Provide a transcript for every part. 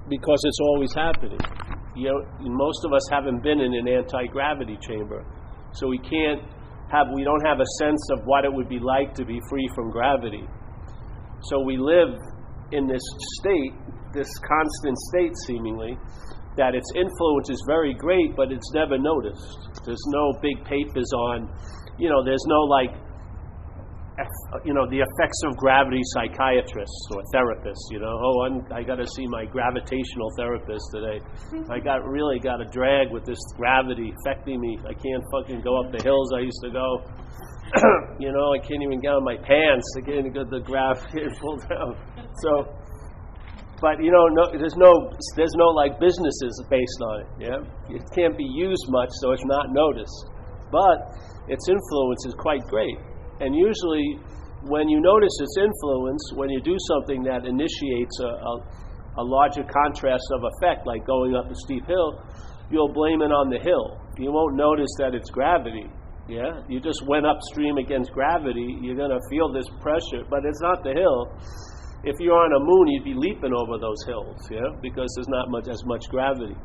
because it's always happening. You know, most of us haven't been in an anti-gravity chamber, so we don't have a sense of what it would be like to be free from gravity. So we live in this state, this constant state seemingly, that its influence is very great, but it's never noticed. There's no big papers on, there's no the effects of gravity psychiatrists or therapists, I got to see my gravitational therapist today. I really got a drag with this gravity affecting me. I can't fucking go up the hills I used to go. I can't even get on my pants. I can't even get the gravity pulled down. So, but there's no like businesses based on it. Yeah, it can't be used much, so it's not noticed. But its influence is quite great. And usually, when you notice its influence, when you do something that initiates a larger contrast of effect, like going up a steep hill, you'll blame it on the hill. You won't notice that it's gravity. Yeah, you just went upstream against gravity. You're going to feel this pressure, but it's not the hill. If you're on a moon, you'd be leaping over those hills, yeah, because there's not as much gravity.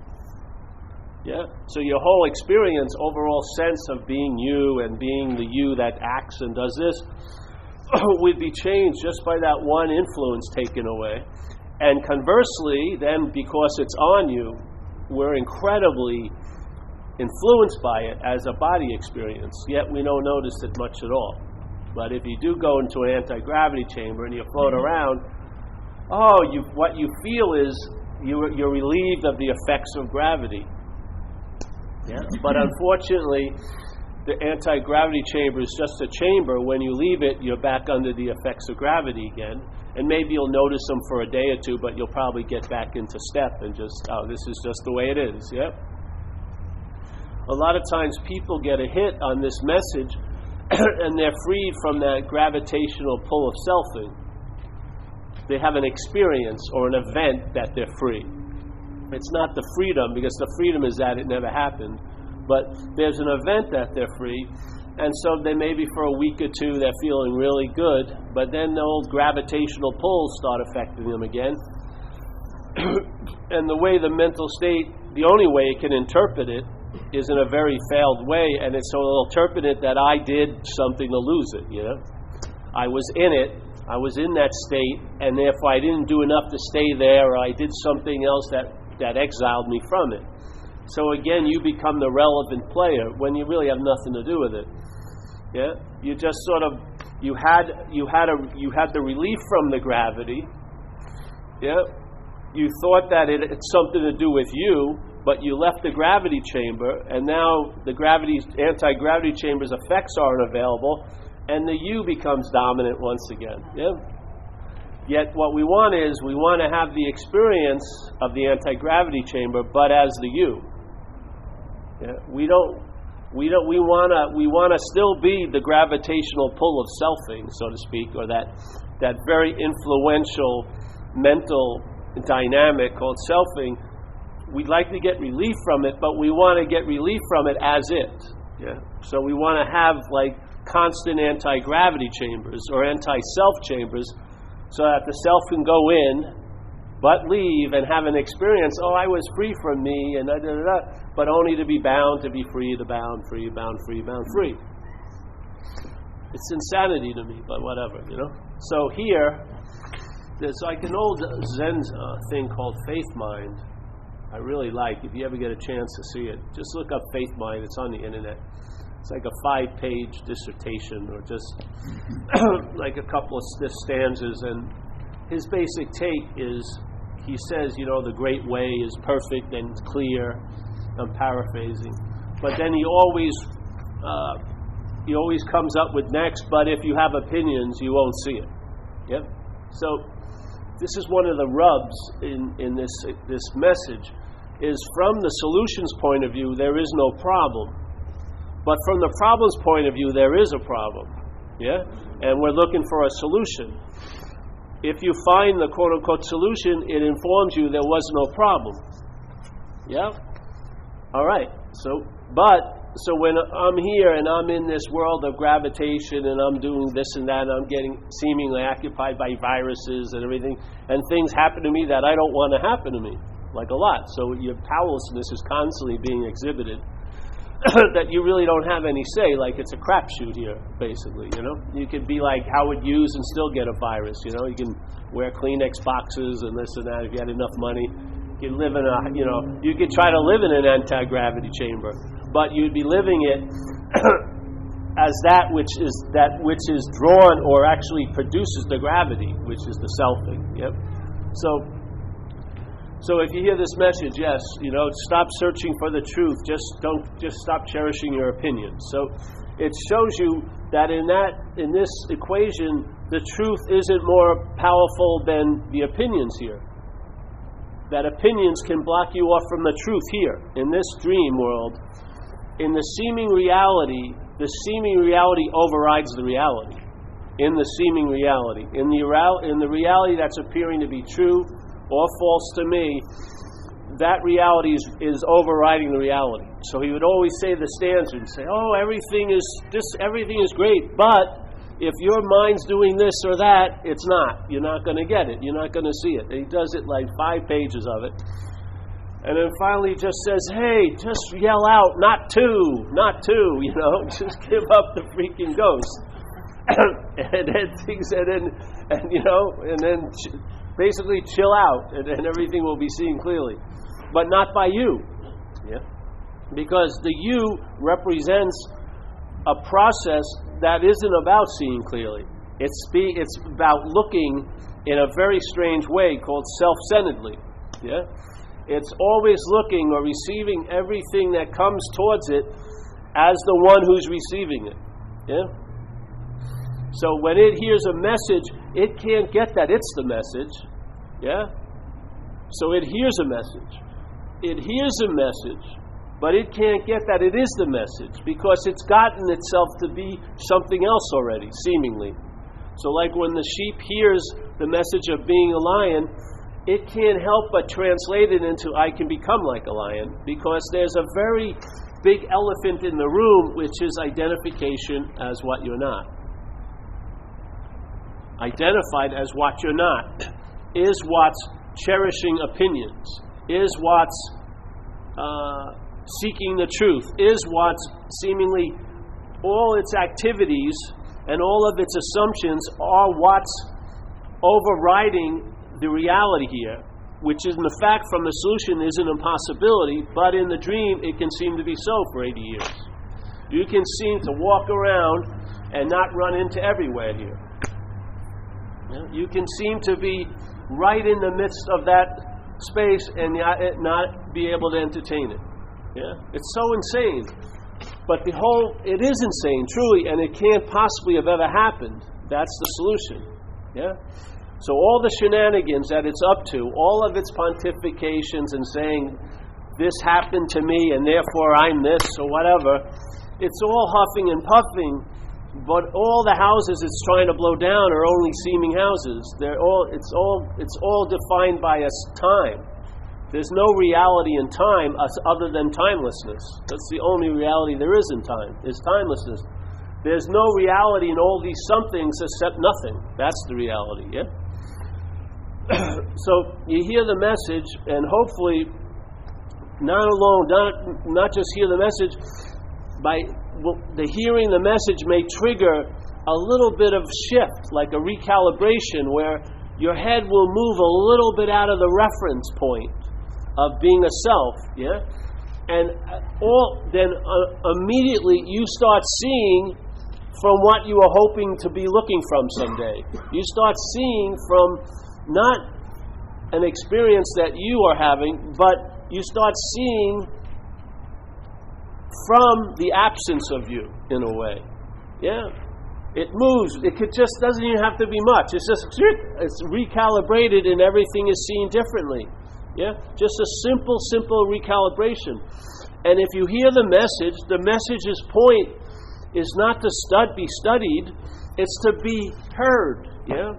Yeah, so your whole experience, overall sense of being you and being the you that acts and does this, would be changed just by that one influence taken away. And conversely, then because it's on you, we're incredibly influenced by it as a body experience, yet we don't notice it much at all. But if you do go into an anti-gravity chamber and you float around, what you feel is you're relieved of the effects of gravity. Yeah. But unfortunately, the anti-gravity chamber is just a chamber. When you leave it, you're back under the effects of gravity again. And maybe you'll notice them for a day or two, but you'll probably get back into step and just, this is just the way it is. Yeah. A lot of times people get a hit on this message and they're freed from that gravitational pull of selfing. They have an experience or an event that they're free. It's not the freedom, because the freedom is that it never happened. But there's an event that they're free, and so they maybe for a week or two they're feeling really good, but then the old gravitational pulls start affecting them again. And the way the mental state, the only way it can interpret it is in a very failed way, and so it'll interpret it that I did something to lose it, I was in it, I was in that state, and therefore I didn't do enough to stay there, or I did something else that exiled me from it. So again, you become the relevant player when you really have nothing to do with it. Yeah, you just sort of you had the relief from the gravity. Yeah, you thought that it's something to do with you, but you left the gravity chamber, and now the anti-gravity chamber's effects aren't available, and the you becomes dominant once again. Yeah. Yet what we want to have the experience of the anti-gravity chamber, but as the you. Yeah, we want to still be the gravitational pull of selfing, so to speak, or that very influential mental dynamic called selfing. We'd like to get relief from it, but we want to get relief from it as it. Yeah. So we want to have like constant anti-gravity chambers or anti-self chambers, so that the self can go in, but leave and have an experience, I was free from me, and but only to be bound, to be free, to bound, free, bound, free, bound, free. It's insanity to me, but whatever, So here, there's like an old Zen thing called Faith Mind. I really like. If you ever get a chance to see it, just look up Faith Mind. It's on the internet. It's like a 5-page dissertation, or just like a couple of stanzas. And his basic take is, he says, the great way is perfect and clear. I'm paraphrasing. But then he always comes up with next, but if you have opinions, you won't see it. Yep. So this is one of the rubs in this message, is from the solutions point of view, there is no problem. But from the problem's point of view, there is a problem. Yeah? And we're looking for a solution. If you find the quote-unquote solution, it informs you there was no problem. Yeah? All right. So when I'm here and I'm in this world of gravitation and I'm doing this and that, and I'm getting seemingly occupied by viruses and everything, and things happen to me that I don't want to happen to me. like a lot. So your powerlessness is constantly being exhibited. That you really don't have any say, like it's a crapshoot here, basically, you know? You could be like Howard Hughes and still get a virus, you know? You can wear Kleenex boxes and this and that if you had enough money. You could live in a, you know, you could try to live in an anti-gravity chamber, but you'd be living it as that which is drawn or actually produces the gravity, which is the selfing, yep? So if you hear this message, yes, you know, stop searching for the truth. Just stop cherishing your opinions. So it shows you that in this equation, the truth isn't more powerful than the opinions here. That opinions can block you off from the truth here in this dream world. In the seeming reality overrides the reality. In the seeming reality, in the reality that's appearing to be true or false to me, that reality is overriding the reality. So he would always say the stanza and say, oh, everything is great, but if your mind's doing this or that, it's not. You're not going to get it. You're not going to see it. And he does it like 5 pages of it. And then finally just says, hey, just yell out, not two, you know, just give up the freaking ghost. and then basically chill out, and everything will be seen clearly. But not by you. Yeah? Because the you represents a process that isn't about seeing clearly. It's about looking in a very strange way called self-centeredly. Yeah? It's always looking or receiving everything that comes towards it as the one who's receiving it. Yeah? So when it hears a message, it can't get that it's the message. Yeah? So it hears a message. It hears a message, but it can't get that it is the message because it's gotten itself to be something else already, seemingly. So like when the sheep hears the message of being a lion, it can't help but translate it into I can become like a lion because there's a very big elephant in the room, which is identification as what you're not. Identified as what you're not is what's cherishing opinions, is what's seeking the truth, is what's seemingly all its activities and all of its assumptions are what's overriding the reality here, which is in the fact from the solution is an impossibility, but in the dream it can seem to be so for 80 years. You can seem to walk around and not run into everywhere here. You can seem to be right in the midst of that space and not be able to entertain it. Yeah? It's so insane. But it is insane, truly, and it can't possibly have ever happened. That's the solution. Yeah? So all the shenanigans that it's up to, all of its pontifications and saying, this happened to me and therefore I'm this or whatever, it's all huffing and puffing. But all the houses it's trying to blow down are only seeming houses. It's all defined by a time. There's no reality in time other than timelessness. That's the only reality there is in time, is timelessness. There's no reality in all these somethings except nothing. That's the reality, yeah? So you hear the message, and hopefully not just hear the message, by the hearing the message may trigger a little bit of shift, like a recalibration, where your head will move a little bit out of the reference point of being a self, yeah? And immediately you start seeing from what you are hoping to be looking from someday. You start seeing from not an experience that you are having, but you start seeing from the absence of you, in a way. Yeah? It moves. Doesn't even have to be much. It's recalibrated and everything is seen differently. Yeah? Just a simple recalibration. And if you hear the message's point is not to be studied, it's to be heard. Yeah?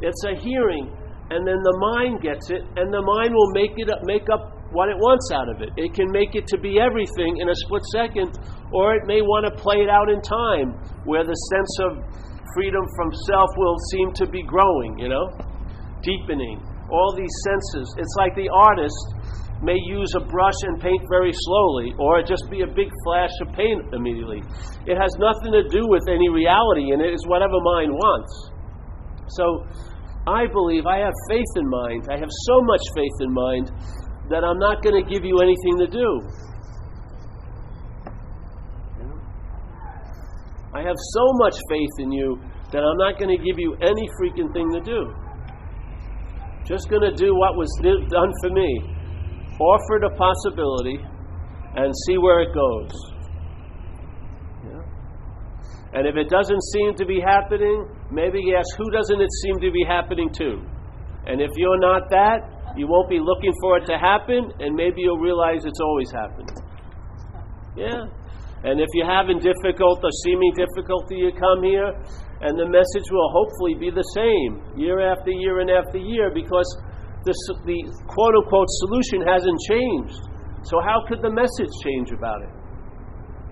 It's a hearing. And then the mind gets it, and the mind will make up what it wants out of it. It can make it to be everything in a split second, or it may want to play it out in time, where the sense of freedom from self will seem to be growing, deepening. All these senses. It's like the artist may use a brush and paint very slowly, or just be a big flash of paint immediately. It has nothing to do with any reality, and it is whatever mind wants. So I believe, I have faith in mind. I have so much faith in mind that I'm not going to give you anything to do. I have so much faith in you that I'm not going to give you any freaking thing to do. Just going to do what was done for me. Offer the possibility and see where it goes. Yeah? And if it doesn't seem to be happening, maybe ask, who doesn't it seem to be happening to? And if you're not that, you won't be looking for it to happen, and maybe you'll realize it's always happened. Yeah? And if you're having difficult or seeming difficulty, you come here, and the message will hopefully be the same year after year and after year, because the quote-unquote solution hasn't changed. So how could the message change about it?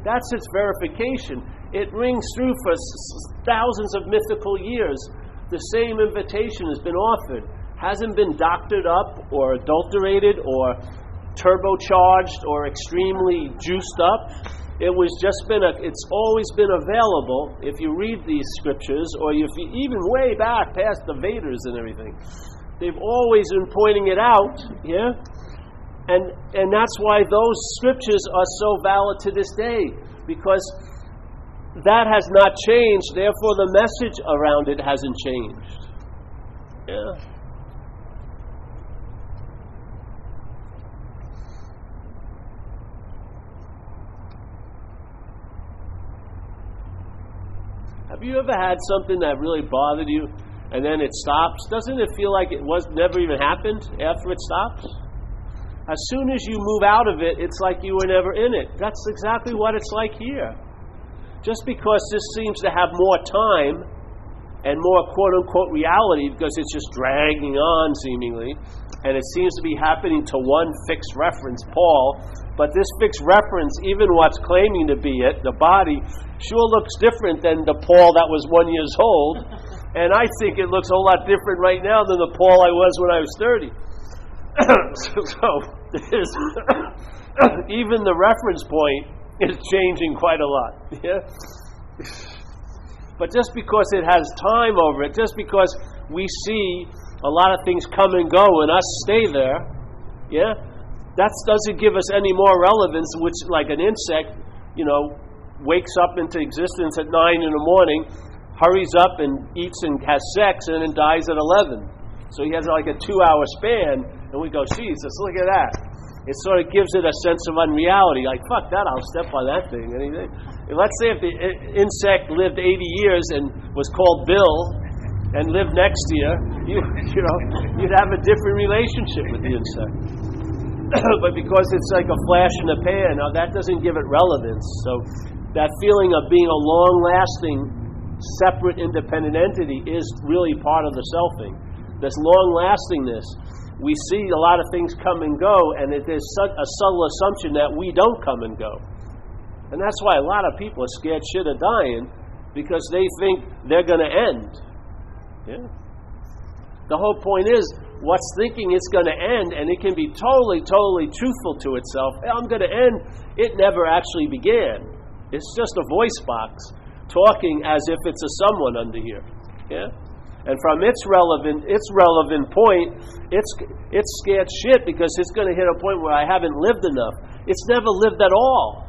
That's its verification. It rings through for thousands of mythical years. The same invitation has been offered. Hasn't been doctored up or adulterated or turbocharged or extremely juiced up. It's always been available if you read these scriptures, or if you even way back past the Vedas and everything. They've always been pointing it out, yeah? And that's why those scriptures are so valid to this day, because that has not changed, therefore the message around it hasn't changed. Yeah. Have you ever had something that really bothered you and then it stops? Doesn't it feel like it never even happened after it stops? As soon as you move out of it, it's like you were never in it. That's exactly what it's like here. Just because this seems to have more time and more quote-unquote reality, because it's just dragging on seemingly, and it seems to be happening to one fixed reference, Paul, but this fixed reference, even what's claiming to be it, the body, sure looks different than the Paul that was 1 year old, and I think it looks a whole lot different right now than the Paul I was when I was 30. So even the reference point is changing quite a lot. Yeah? But just because it has time over it, just because we see a lot of things come and go and us stay there, yeah, that doesn't give us any more relevance, which, like an insect, wakes up into existence at 9 in the morning, hurries up and eats and has sex, and then dies at 11. So he has like a 2-hour span, and we go, Jesus, look at that. It sort of gives it a sense of unreality, like, fuck that, I'll step on that thing. Let's say if the insect lived 80 years and was called Bill and lived next year, you'd have a different relationship with the insect. But because it's like a flash in the pan, now that doesn't give it relevance. So that feeling of being a long-lasting, separate, independent entity is really part of the selfing. This long-lastingness, we see a lot of things come and go, and there's a subtle assumption that we don't come and go. And that's why a lot of people are scared shit of dying, because they think they're going to end. Yeah. The whole point is, what's thinking it's going to end, and it can be totally, totally truthful to itself. I'm going to end. It never actually began. It's just a voice box talking as if it's a someone under here. Yeah. And from its relevant point, it's scared shit, because it's going to hit a point where I haven't lived enough. It's never lived at all.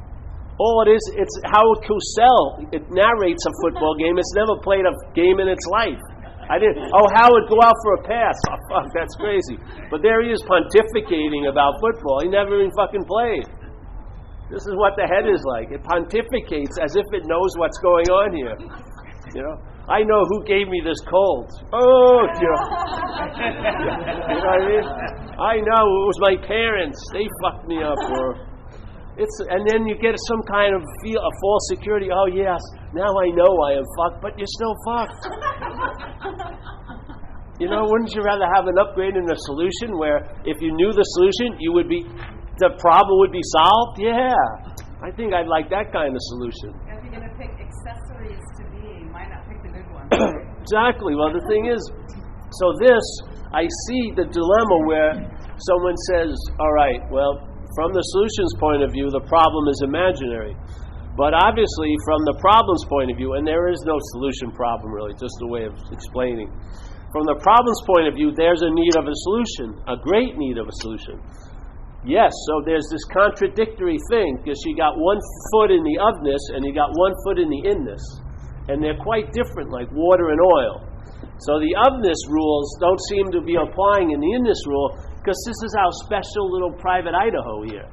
All it is, it's Howard Cosell. It narrates a football game. It's never played a game in its life. Howard, go out for a pass. Oh, fuck, that's crazy. But there he is pontificating about football. He never even fucking played. This is what the head is like. It pontificates as if it knows what's going on here. I know who gave me this cold. Oh, you know what I mean? I know, it was my parents. They fucked me up. And then you get some kind of a false security. Oh, yes, now I know I am fucked, but you're still fucked. Wouldn't you rather have an upgrade in a solution where if you knew the solution, the problem would be solved? Yeah. I think I'd like that kind of solution. If you're going to pick accessories to be, why not pick the good one? Exactly. Well, the thing is, I see the dilemma where someone says, all right, well, from the solutions point of view, the problem is imaginary. But obviously, from the problem's point of view, and there is no solution problem really, just a way of explaining. From the problem's point of view, there's a need of a solution, a great need of a solution. Yes, so there's this contradictory thing, because you got one foot in the ofness and you got one foot in the inness. And they're quite different, like water and oil. So the ofness rules don't seem to be applying in the inness rule, because this is our special little private Idaho here.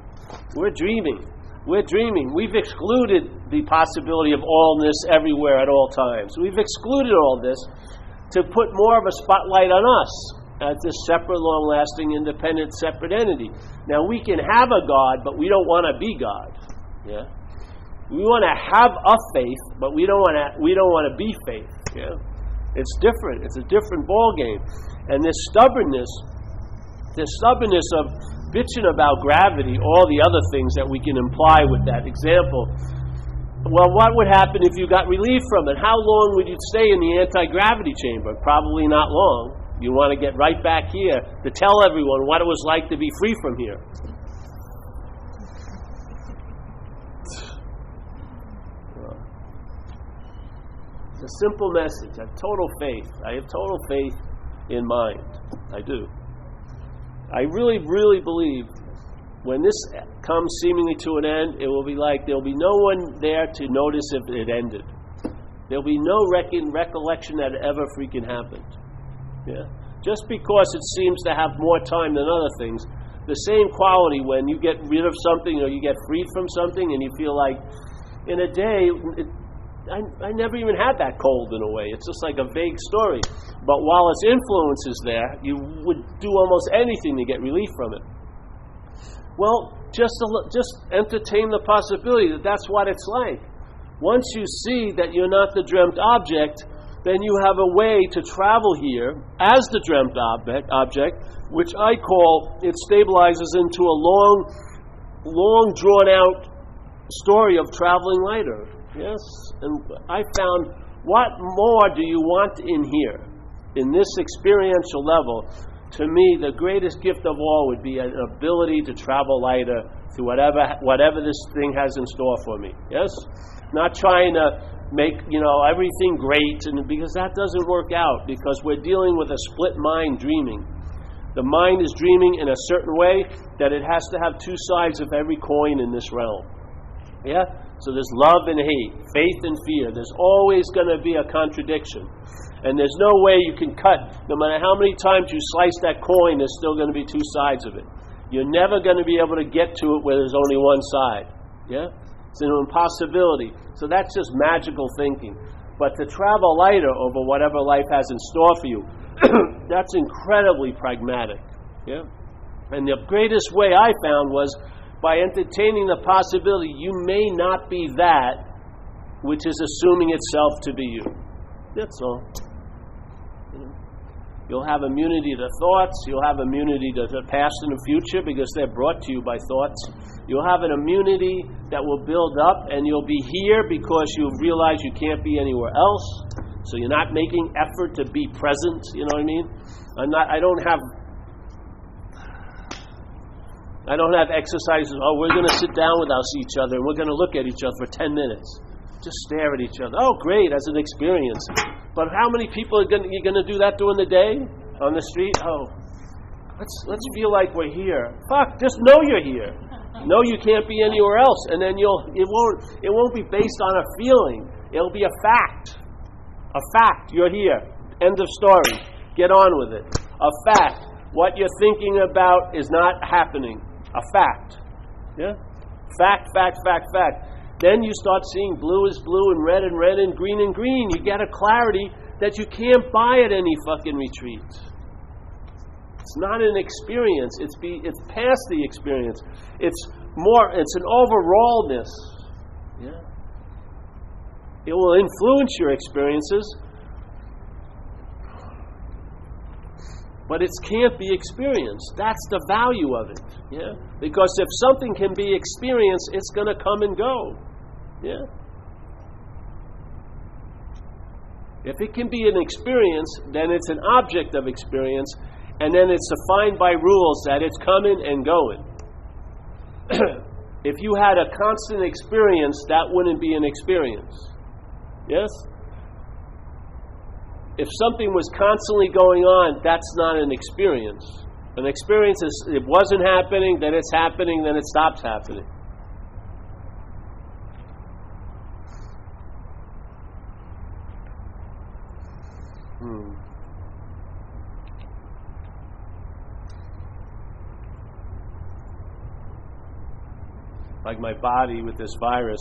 We're dreaming. We're dreaming. We've excluded the possibility of allness everywhere at all times. We've excluded all this to put more of a spotlight on us as this separate, long-lasting, independent, separate entity. Now, we can have a God, but we don't want to be God. Yeah, we want to have a faith, but we don't want to be faith. Yeah, it's different. It's a different ball game. And this stubbornness of bitching about gravity, all the other things that we can imply with that example. Well, what would happen if you got relief from it? How long would you stay in the anti-gravity chamber? Probably not long. You want to get right back here to tell everyone what it was like to be free from here. It's a simple message. I have total faith. I have total faith in mind. I do. I really, really believe when this comes seemingly to an end, it will be like there will be no one there to notice if it ended. There will be no recollection that it ever freaking happened. Yeah. Just because it seems to have more time than other things, the same quality when you get rid of something or you get freed from something and you feel like, in a day, I never even had that cold in a way. It's just like a vague story. But while its influence is there, you would do almost anything to get relief from it. Well, just entertain the possibility that that's what it's like. Once you see that you're not the dreamt object, then you have a way to travel here as the dreamt object, which I call, it stabilizes into a long drawn-out story of traveling lighter. Yes, and I found, what more do you want in here? In this experiential level, to me, the greatest gift of all would be an ability to travel lighter through whatever this thing has in store for me. Yes? Not trying to make, everything great, and because that doesn't work out, because we're dealing with a split mind dreaming. The mind is dreaming in a certain way that it has to have two sides of every coin in this realm. Yeah? So there's love and hate, faith and fear. There's always going to be a contradiction. And there's no way you can cut. No matter how many times you slice that coin, there's still going to be two sides of it. You're never going to be able to get to it where there's only one side. Yeah? It's an impossibility. So that's just magical thinking. But to travel lighter over whatever life has in store for you, that's incredibly pragmatic. Yeah? And the greatest way I found was by entertaining the possibility you may not be that which is assuming itself to be you. That's all. You'll have immunity to thoughts. You'll have immunity to the past and the future because they're brought to you by thoughts. You'll have an immunity that will build up, and you'll be here because you realize you can't be anywhere else. So you're not making effort to be present. You know what I mean? I don't have exercises, we're going to sit down with each other and we're going to look at each other for 10 minutes. Just stare at each other. Oh, great, as an experience. But how many people are going to do that during the day? On the street? Oh, let's feel like we're here. Fuck, just know you're here. Know you can't be anywhere else. And then it won't be based on a feeling. It'll be a fact. A fact. You're here. End of story. Get on with it. A fact. What you're thinking about is not happening. A fact. Yeah? Fact. Then you start seeing blue is blue and red and green. You get a clarity that you can't buy at any fucking retreat. It's not an experience. It's past the experience. It's an overallness. Yeah? It will influence your experiences, but it can't be experienced. That's the value of it. Yeah? Because if something can be experienced, it's going to come and go. Yeah? If it can be an experience, then it's an object of experience, and then it's defined by rules that it's coming and going. If you had a constant experience, that wouldn't be an experience. Yes? If something was constantly going on, that's not an experience. An experience is, it wasn't happening, then it's happening, then it stops happening. Like my body with this virus,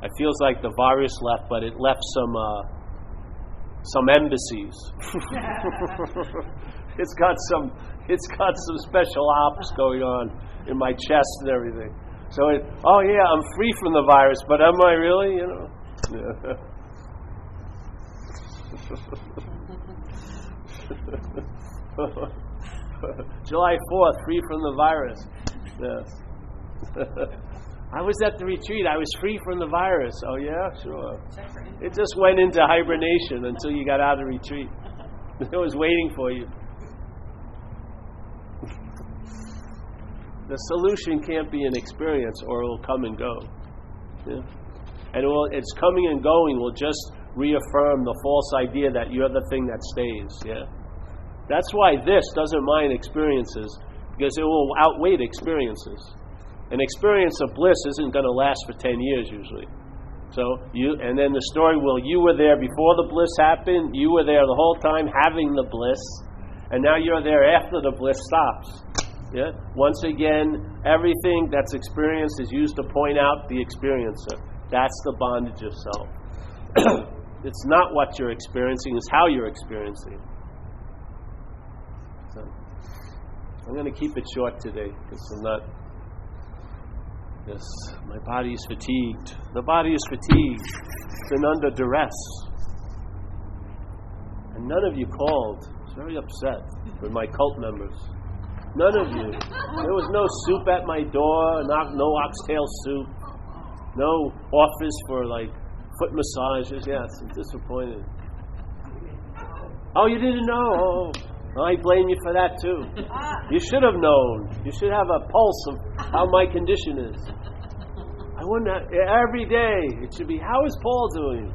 it feels like the virus left, but it left some embassies. It's got some special ops going on in my chest and everything. So I'm free from the virus, but am I really? You know. July 4th, free from the virus. Yes. I was at the retreat. I was free from the virus. Oh, yeah? Sure. It just went into hibernation until you got out of the retreat. It was waiting for you. The solution can't be an experience or it will come and go. Yeah? And its coming and going will just reaffirm the false idea that you're the thing that stays. Yeah? That's why this doesn't mind experiences, because it will outweigh experiences. An experience of bliss isn't going to last for 10 years usually. And then the story you were there before the bliss happened, you were there the whole time having the bliss, and now you're there after the bliss stops. Yeah? Once again, everything that's experienced is used to point out the experiencer. That's the bondage of self. It's not what you're experiencing, it's how you're experiencing. So, I'm going to keep it short today, because I'm not... Yes, my body is fatigued. The body is fatigued. It's been under duress. And none of you called. I was very upset with my cult members. None of you. There was no soup at my door, no oxtail soup, no office for foot massages. Yes, I'm disappointed. Oh, you didn't know? Oh, I blame you for that too. You should have known. You should have a pulse of how my condition is. I wouldn't have, every day it should be, how is Paul doing?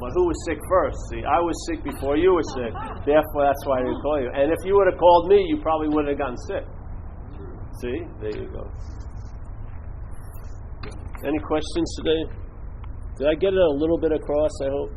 But who was sick first? See, I was sick before you were sick. Therefore, that's why I didn't call you. And if you would have called me, you probably wouldn't have gotten sick. See? There you go. Any questions today? Did I get it a little bit across, I hope?